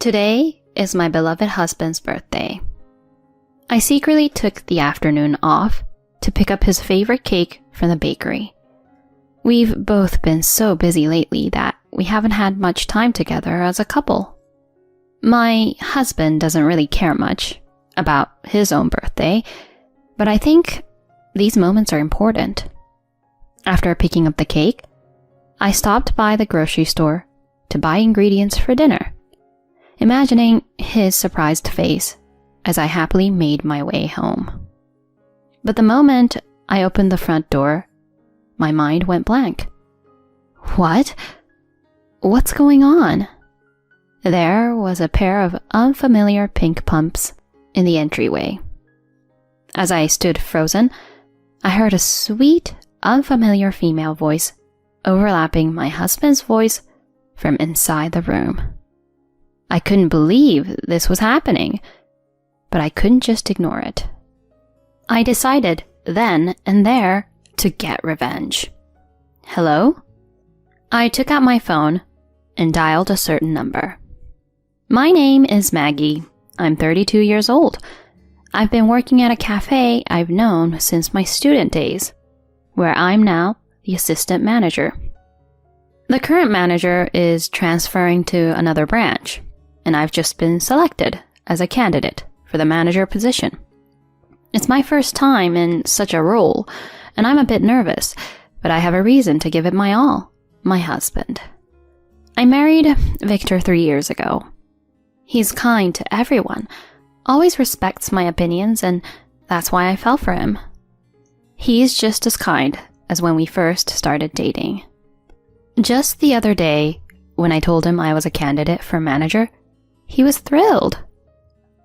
Today is my beloved husband's birthday. I secretly took the afternoon off to pick up his favorite cake from the bakery. We've both been so busy lately that we haven't had much time together as a couple. My husband doesn't really care much about his own birthday, but I think these moments are important. After picking up the cake, I stopped by the grocery store to buy ingredients for dinner, imagining his surprised face as I happily made my way home. But the moment I opened the front door, my mind went blank. What? What's going on? There was a pair of unfamiliar pink pumps in the entryway. As I stood frozen, I heard a sweet, unfamiliar female voice overlapping my husband's voice from inside the room. I couldn't believe this was happening, but I couldn't just ignore it. I decided then and there to get revenge. Hello? I took out my phone and dialed a certain number. My name is Maggie. I'm 32 years old. I've been working at a cafe I've known since my student days, where I'm now the assistant manager. The current manager is transferring to another branch, and I've just been selected as a candidate for the manager position. It's my first time in such a role, and I'm a bit nervous, but I have a reason to give it my all: my husband. I married Victor 3 years ago. He's kind to everyone, always respects my opinions, and that's why I fell for him. He's just as kind as when we first started dating. Just the other day, when I told him I was a candidate for manager, he was thrilled.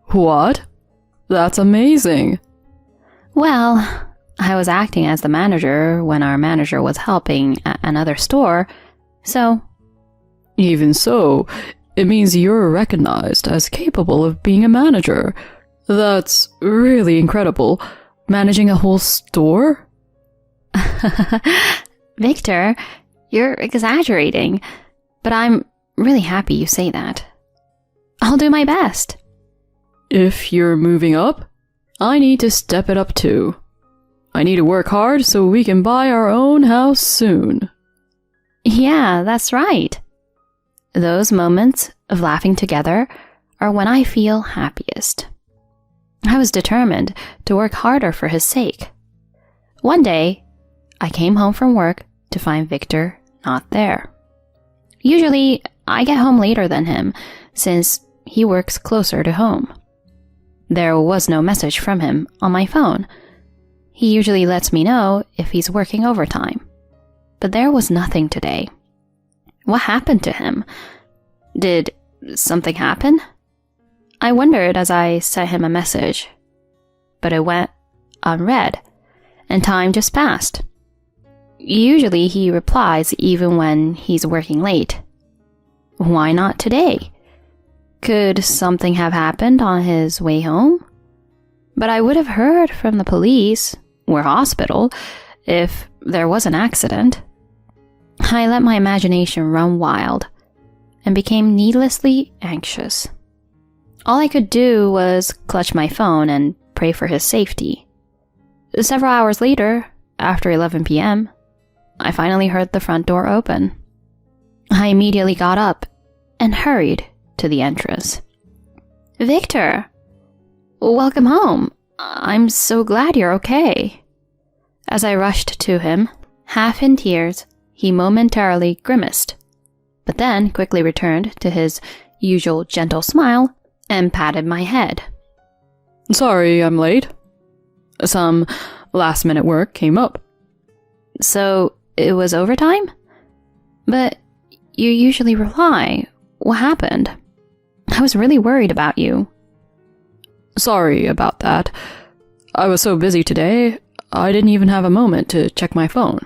What? That's amazing. Well, I was acting as the manager when our manager was helping at another store, so... Even so, it means you're recognized as capable of being a manager. That's really incredible. Managing a whole store? Victor, you're exaggerating, but I'm really happy you say that. I'll do my best. If you're moving up, I need to step it up too. I need to work hard so we can buy our own house soon. Yeah, that's right. Those moments of laughing together are when I feel happiest. I was determined to work harder for his sake. One day, I came home from work to find Victor not there. Usually, I get home later than him, since he works closer to home. There was no message from him on my phone. He usually lets me know if he's working overtime. But there was nothing today. What happened to him? Did something happen? I wondered as I sent him a message, but it went unread, and time just passed. Usually he replies even when he's working late. Why not today? Could something have happened on his way home? But I would have heard from the police or hospital if there was an accident. I let my imagination run wild and became needlessly anxious. All I could do was clutch my phone and pray for his safety. Several hours later, after 11 p.m., I finally heard the front door open. I immediately got up and hurried to the entrance. Victor, welcome home. I'm so glad you're okay. As I rushed to him, half in tears, he momentarily grimaced, but then quickly returned to his usual gentle smile and patted my head. Sorry I'm late. Some last-minute work came up. So it was overtime? But you usually reply. What happened? I was really worried about you. Sorry about that. I was so busy today, I didn't even have a moment to check my phone.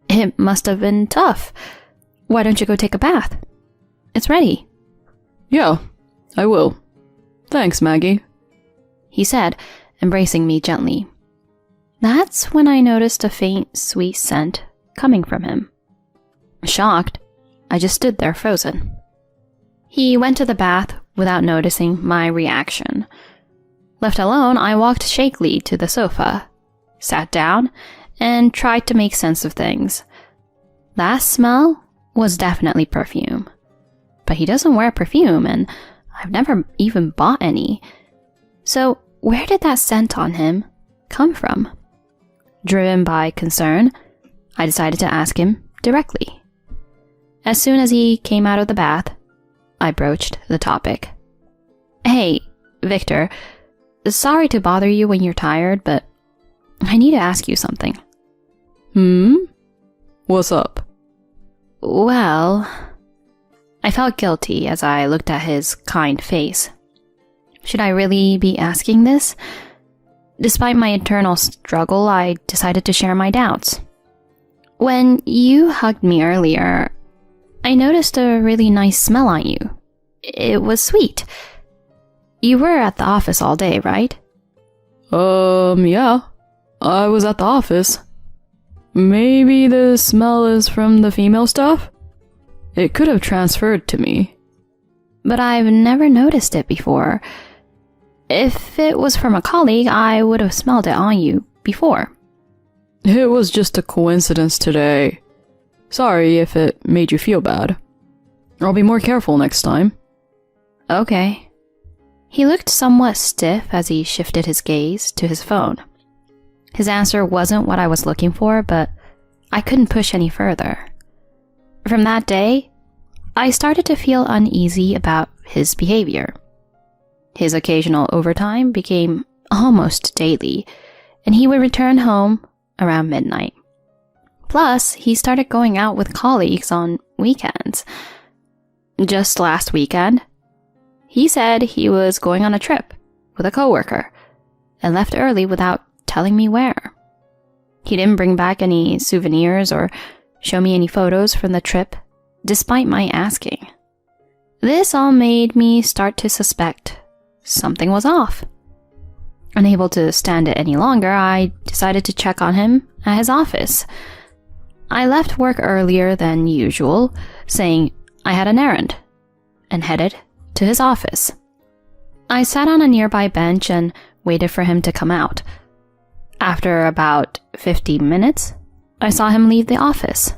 It must have been tough. Why don't you go take a bath? It's ready. Yeah, I will. Thanks, Maggie, he said, embracing me gently. That's when I noticed a faint, sweet scent coming from him. Shocked, I just stood there frozen. He went to the bath without noticing my reaction. Left alone, I walked shakily to the sofa, sat down, and tried to make sense of things. That smell was definitely perfume. But he doesn't wear perfume, and I've never even bought any. So where did that scent on him come from? Driven by concern, I decided to ask him directly. As soon as he came out of the bath, I broached the topic. Hey, Victor, sorry to bother you when you're tired, but I need to ask you something. What's up? Well, I felt guilty as I looked at his kind face. Should I really be asking this? Despite my internal struggle, I decided to share my doubts. When you hugged me earlier, I noticed a really nice smell on you. It was sweet. You were at the office all day, right? Yeah. I was at the office. Maybe the smell is from the female stuff? It could have transferred to me. But I've never noticed it before. If it was from a colleague, I would have smelled it on you before. It was just a coincidence today. Sorry if it made you feel bad. I'll be more careful next time. Okay. He looked somewhat stiff as he shifted his gaze to his phone. His answer wasn't what I was looking for, but I couldn't push any further. From that day, I started to feel uneasy about his behavior. His occasional overtime became almost daily, and he would return home around midnight. Plus, he started going out with colleagues on weekends. Just last weekend, he said he was going on a trip with a coworker and left early without telling me where. He didn't bring back any souvenirs or show me any photos from the trip, despite my asking. This all made me start to suspect something was off. Unable to stand it any longer, I decided to check on him at his office. I left work earlier than usual, saying I had an errand, and headed to his office. I sat on a nearby bench and waited for him to come out. After about 15 minutes, I saw him leave the office.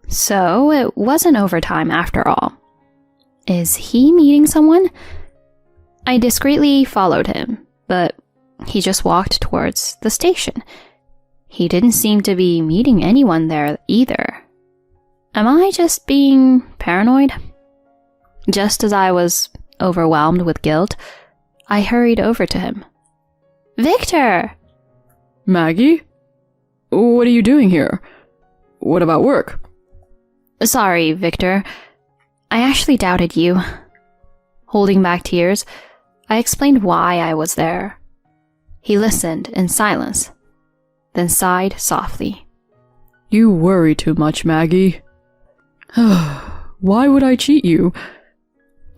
So it wasn't overtime after all. Is he meeting someone? I discreetly followed him, but he just walked towards the station. He didn't seem to be meeting anyone there either. Am I just being paranoid? Just as I was overwhelmed with guilt, I hurried over to him. Victor! Maggie? What are you doing here? What about work? Sorry, Victor. I actually doubted you. Holding back tears, I explained why I was there. He listened in silence, then sighed softly. You worry too much, Maggie. Why would I cheat you?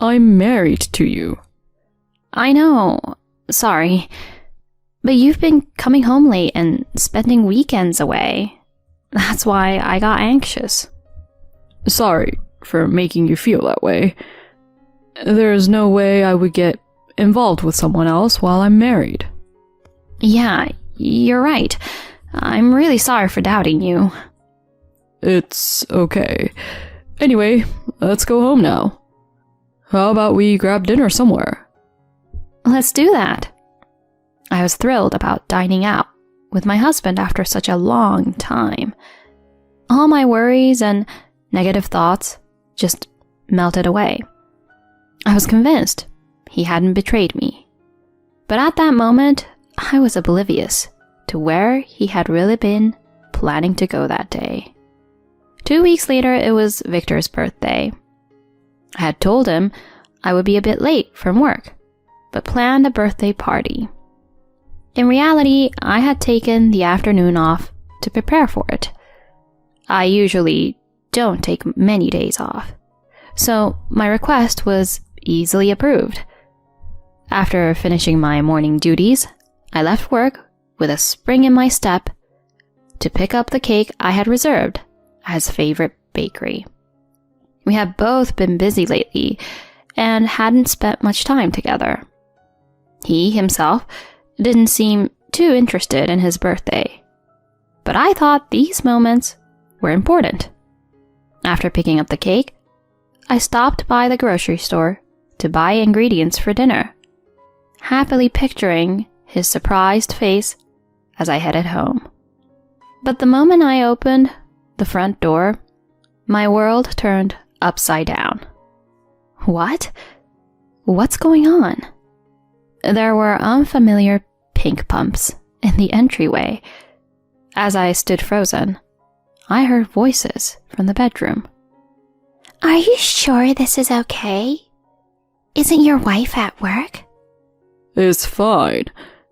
I'm married to you. I know. Sorry. But you've been coming home late and spending weekends away. That's why I got anxious. Sorry for making you feel that way. There's no way I would get involved with someone else while I'm married. Yeah, you're right. I'm really sorry for doubting you. It's okay. Anyway, let's go home now. How about we grab dinner somewhere? Let's do that. I was thrilled about dining out with my husband after such a long time. All my worries and negative thoughts just melted away. I was convinced he hadn't betrayed me. But at that moment, I was oblivious to where he had really been planning to go that day. 2 weeks later, it was Victor's birthday. I had told him I would be a bit late from work, but planned a birthday party. In reality, I had taken the afternoon off to prepare for it. I usually don't take many days off, so my request was easily approved. After finishing my morning duties, I left work with a spring in my step to pick up the cake I had reserved at his favorite bakery. We had both been busy lately, and hadn't spent much time together. He himself didn't seem too interested in his birthday, but I thought these moments were important. After picking up the cake, I stopped by the grocery store to buy ingredients for dinner, happily picturing his surprised face as I headed home. But the moment I opened the front door, my world turned upside down. What? What's going on? There were unfamiliar pink pumps in the entryway. As I stood frozen, I heard voices from the bedroom. Are you sure this is okay? Isn't your wife at work? It's fine.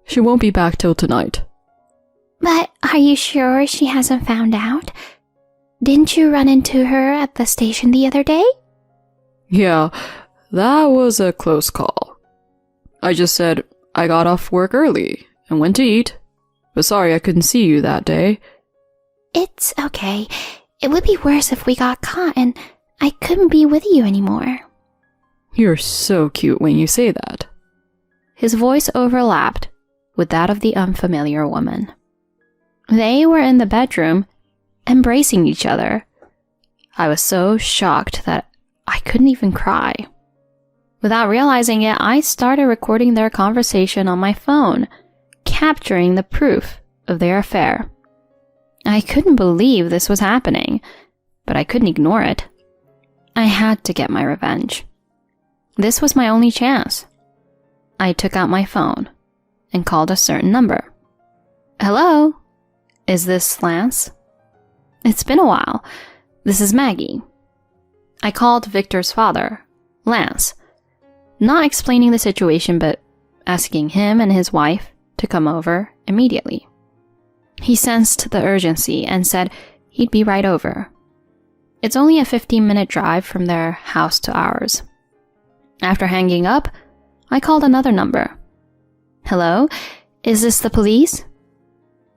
She won't be back till tonight. But are you sure she hasn't found out? Didn't you run into her at the station the other day? Yeah, that was a close call. I just said I got off work early and went to eat, but sorry I couldn't see you that day. It's okay. It would be worse if we got caught and I couldn't be with you anymore. You're so cute when you say that. His voice overlapped with that of the unfamiliar woman. They were in the bedroom, embracing each other. I was so shocked that I couldn't even cry. Without realizing it, I started recording their conversation on my phone, capturing the proof of their affair. I couldn't believe this was happening, but I couldn't ignore it. I had to get my revenge. This was my only chance. I took out my phone and called a certain number. Hello? Is this Lance? It's been a while. This is Maggie. I called Victor's father, Lance, not explaining the situation but asking him and his wife to come over immediately. He sensed the urgency and said he'd be right over. It's only a 15-minute drive from their house to ours. After hanging up, I called another number. Hello? Is this the police?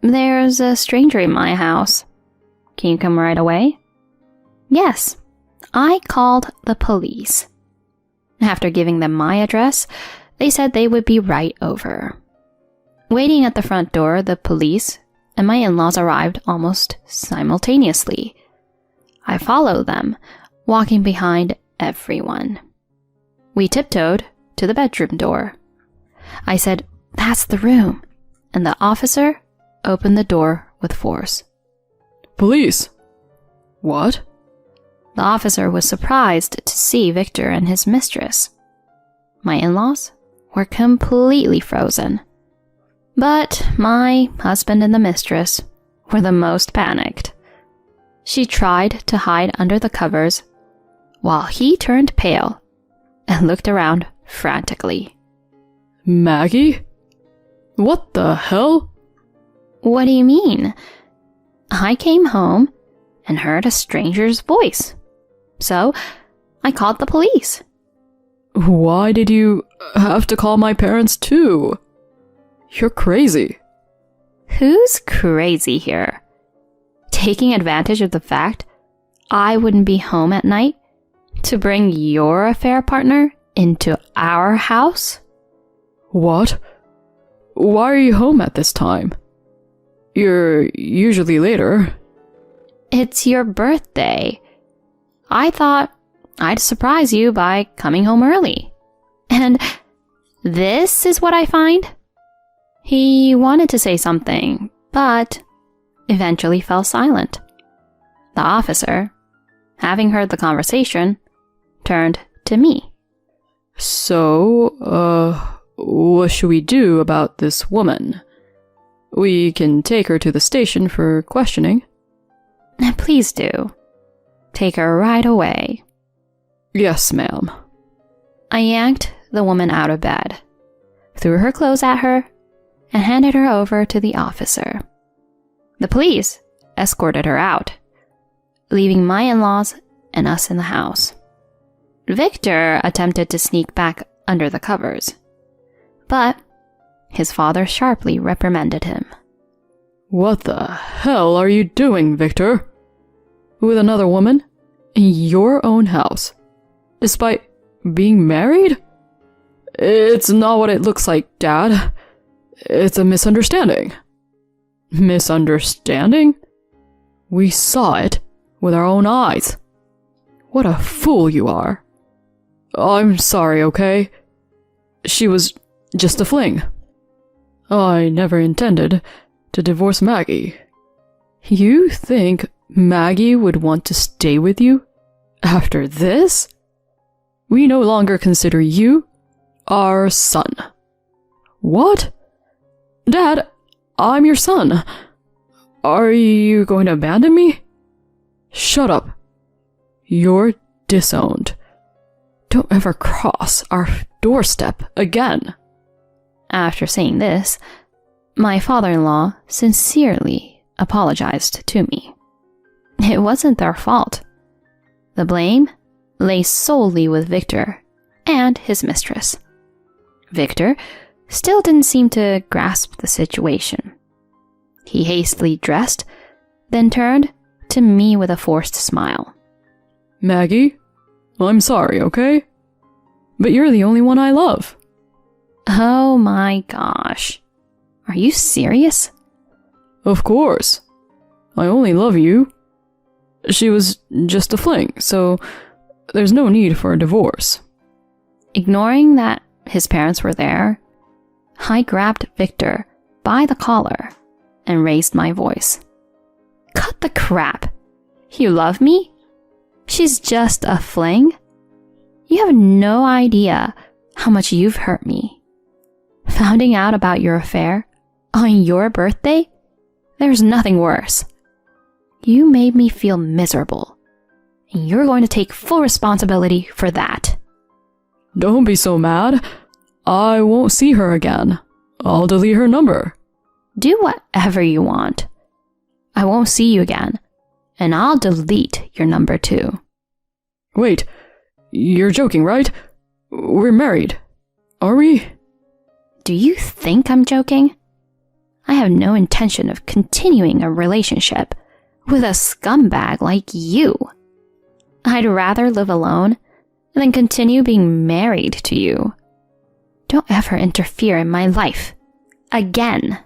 There's a stranger in my house. Can you come right away? Yes, I called the police. After giving them my address, they said they would be right over. Waiting at the front door, the police and my in-laws arrived almost simultaneously. I followed them, walking behind everyone. We tiptoed to the bedroom door. I said, "That's the room," and the officer opened the door with force. Police? What? The officer was surprised to see Victor and his mistress. My in-laws were completely frozen. But my husband and the mistress were the most panicked. She tried to hide under the covers, while he turned pale and looked around frantically. Maggie? What the hell? What do you mean? I came home and heard a stranger's voice. So I called the police. Why did you have to call my parents too? You're crazy. Who's crazy here? Taking advantage of the fact I wouldn't be home at night to bring your affair partner into our house? What? Why are you home at this time? You're usually later. It's your birthday. I thought I'd surprise you by coming home early. And this is what I find? He wanted to say something, but eventually fell silent. The officer, having heard the conversation, turned to me. So, what should we do about this woman? We can take her to the station for questioning. Please do. Take her right away. Yes, ma'am. I yanked the woman out of bed, threw her clothes at her, and handed her over to the officer. The police escorted her out, leaving my in-laws and us in the house. Victor attempted to sneak back under the covers, but his father sharply reprimanded him. What the hell are you doing, Victor? With another woman? In your own house? Despite Being married? It's not what it looks like, Dad. It's a misunderstanding. Misunderstanding? We saw it with our own eyes. What a fool you are. I'm sorry, okay? She was just a fling. I never intended to divorce Maggie. You think Maggie would want to stay with you after this? We no longer consider you our son. What? Dad, I'm your son. Are you going to abandon me? Shut up. You're disowned. Don't ever cross our doorstep again. After saying this, my father-in-law sincerely apologized to me. It wasn't their fault. The blame lay solely with Victor and his mistress. Victor still didn't seem to grasp the situation. He hastily dressed, then turned to me with a forced smile. Maggie, I'm sorry, okay? But you're the only one I love. Oh my gosh. Are you serious? Of course. I only love you. She was just a fling, so there's no need for a divorce. Ignoring that his parents were there, I grabbed Victor by the collar and raised my voice. Cut the crap. You love me? She's just a fling? You have no idea how much you've hurt me. Finding out about your affair on your birthday? There's nothing worse. You made me feel miserable, and you're going to take full responsibility for that. Don't be so mad. I won't see her again. I'll delete her number. Do whatever you want. I won't see you again, and I'll delete your number too. Wait, you're joking, right? We're married, are we? Do you think I'm joking? I have no intention of continuing a relationship with a scumbag like you. I'd rather live alone than continue being married to you. Don't ever interfere in my life. Again.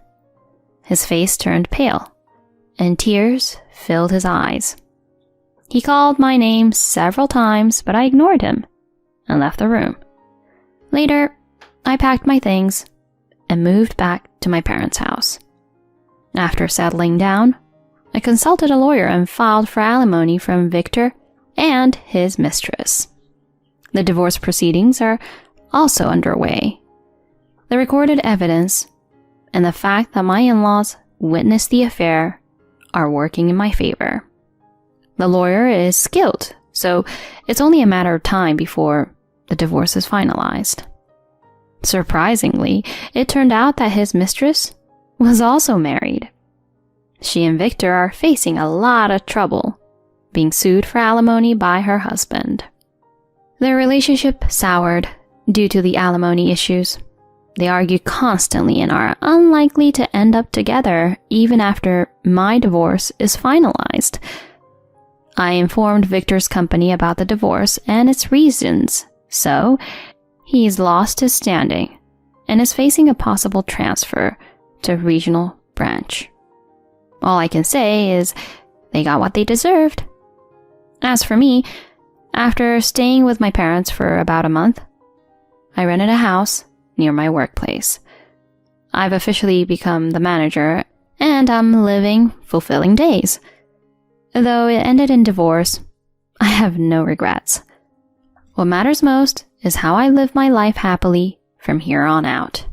His face turned pale, and tears filled his eyes. He called my name several times, but I ignored him and left the room. Later, I packed my things and moved back to my parents' house. After settling down, I consulted a lawyer and filed for alimony from Victor and his mistress. The divorce proceedings are also underway. The recorded evidence and the fact that my in-laws witnessed the affair are working in my favor. The lawyer is skilled, so it's only a matter of time before the divorce is finalized. Surprisingly, it turned out that his mistress was also married. She and Victor are facing a lot of trouble, being sued for alimony by her husband. Their relationship soured due to the alimony issues. They argue constantly and are unlikely to end up together even after my divorce is finalized. I informed Victor's company about the divorce and its reasons, so he's lost his standing and is facing a possible transfer to regional branch. All I can say is they got what they deserved. As for me, after staying with my parents for about a month, I rented a house near my workplace. I've officially become the manager, and I'm living fulfilling days. Though it ended in divorce, I have no regrets. What matters most is how I live my life happily from here on out.